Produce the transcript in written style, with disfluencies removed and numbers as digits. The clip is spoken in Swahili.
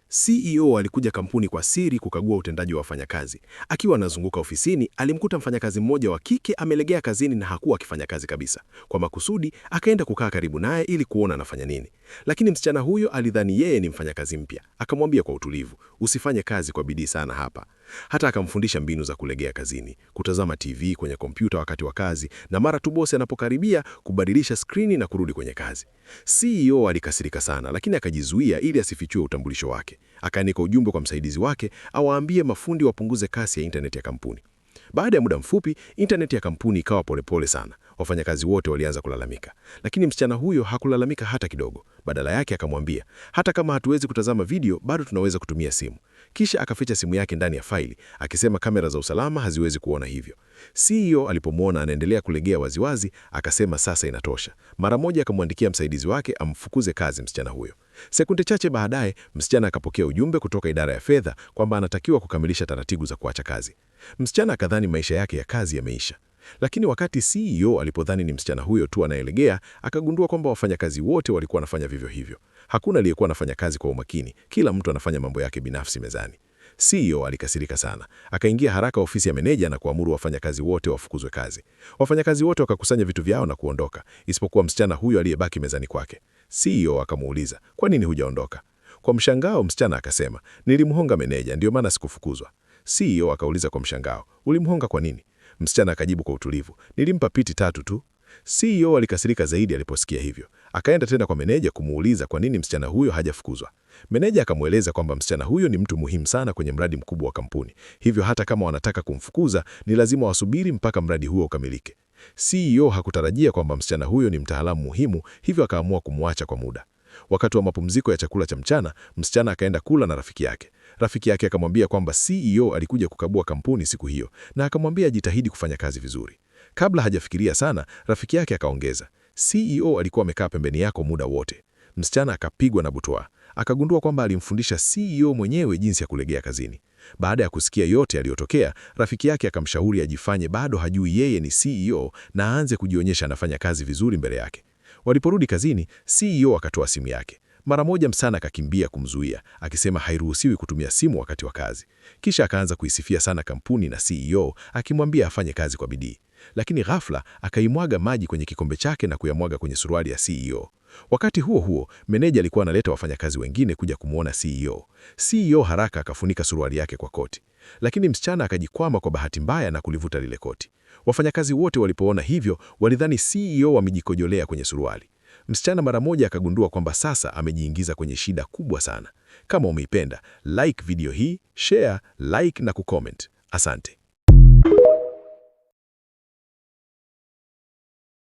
CEO alikuja kampuni kwa siri kukagua utendaji wa wafanyakazi. Akiwa anazunguka ofisini, alimkuta mfanyakazi mmoja wa kike amelegea kazini na hakuwa akifanya kazi kabisa. Kwa makusudi, akaenda kukaa karibu naye ili kuona anafanya nini. Lakini msichana huyo alidhani yeye ni mfanyakazi mpya. Akamwambia kwa utulivu, usifanye kazi kwa bidii sana hapa. Hata akamfundisha mbinu za kulegea kazini, kutazama TV kwenye kompyuta wakati wa kazi, na mara tu bosi anapokaribia kubadilisha skrini na kurudi kwenye kazi. CEO alikasirika sana, lakini akajizuia ili asifichue utambulisho wake. Akaandika ujumbe kwa msaidizi wake awaambie mafundi wapunguze kasi ya intaneti ya kampuni. Baada ya muda mfupi, intaneti ya kampuni ikawa polepole sana. Wafanyakazi wote walianza kulalamika, lakini msichana huyo hakulalamika hata kidogo. Badala yake akamwambia, hata kama hatuwezi kutazama video, bado tunaweza kutumia simu. Kisha akaficha simu yake ndani ya faili, akisema kamera za usalama haziwezi kuona hivyo. CEO alipomwona anaendelea kulegea waziwazi, akasema sasa inatosha. Mara moja akamwandikia msaidizi wake amfukuze kazi msichana huyo. Sekunde chache baadaye, msichana akapokea ujumbe kutoka idara ya fedha kwamba anatakiwa kukamilisha taratibu za kuacha kazi. Msichana akadhani maisha yake ya kazi yameisha. Lakini wakati CEO alipodhani ni msichana huyo tu anayelegea, akagundua kwamba wafanyakazi wote walikuwa wanafanya vivyo hivyo. Hakuna aliyekuwa anafanya kazi kwa umakini, kila mtu anafanya mambo yake binafsi mezani. CEO alikasirika sana. Akaingia haraka ofisi ya meneja na kuamuru wafanyakazi wote wafukuzwe kazi. Wafanyakazi wote wakakusanya vitu vyao na kuondoka, isipokuwa msichana huyo aliyebaki mezani kwake. CEO akamuuliza, "Kwa nini hujaondoka?" Kwa mshangao msichana akasema, "Nilimhonga meneja, ndio maana sikufukuzwa." CEO akauliza kwa mshangao, "Ulimhonga kwa nini?" Msichana akajibu kwa utulivu, "Nilimpa piti 3 tu." CEO alikasirika zaidi aliposikia hivyo. Akaenda tena kwa meneja kumuuliza kwa nini msichana huyo hajafukuzwa. Meneja akamweleza kwamba msichana huyo ni mtu muhimu sana kwenye mradi mkubwa wa kampuni. Hivyo hata kama wanataka kumfukuza, ni lazima wasubiri mpaka mradi huo ukamilike. CEO hakutarajia kwamba msichana huyo ni mtaalamu muhimu, hivyo akaamua kumwacha kwa muda. Wakati wa mapumziko ya chakula cha mchana, msichana akaenda kula na rafiki yake. Rafiki yake akamwambia kwamba CEO alikuja kukagua kampuni siku hiyo na akamwambia ajitahidi kufanya kazi vizuri. Kabla hajafikiria sana, rafiki yake akaongeza, "CEO alikuwa amekaa pembeni yako muda wote." Msichana akapigwa na butwaa. Akagundua kwamba alimfundisha CEO mwenyewe jinsi ya kulegea kazini. Baada ya kusikia yote yaliyotokea, rafiki yake akamshauri ajifanye bado hajui yeye ni CEO na aanze kujionyesha anafanya kazi vizuri mbele yake. Waliporudi kazini, CEO akatoa simu yake. Mara moja msichana akakimbia kumzuia, akisema hairuhusiwi kutumia simu wakati wa kazi. Kisha akaanza kuisifia sana kampuni na CEO, akimwambia afanye kazi kwa bidii. Lakini ghafla akaimwaga maji kwenye kikombe chake na kuyamwaga kwenye suruali ya CEO. Wakati huo huo, meneja alikuwa analeta wafanyakazi wengine kuja kumwona CEO. CEO haraka akafunika suruali yake kwa koti. Lakini msichana akajikwama kwa bahati mbaya na kulivuta lile koti. Wafanyakazi wote walipoona hivyo, walidhani CEO amejikojolea kwenye suruali. Msichana mara moja akagundua kwamba sasa amejiingiza kwenye shida kubwa sana. Kama umeipenda, like video hii, share, like na kucomment. Asante.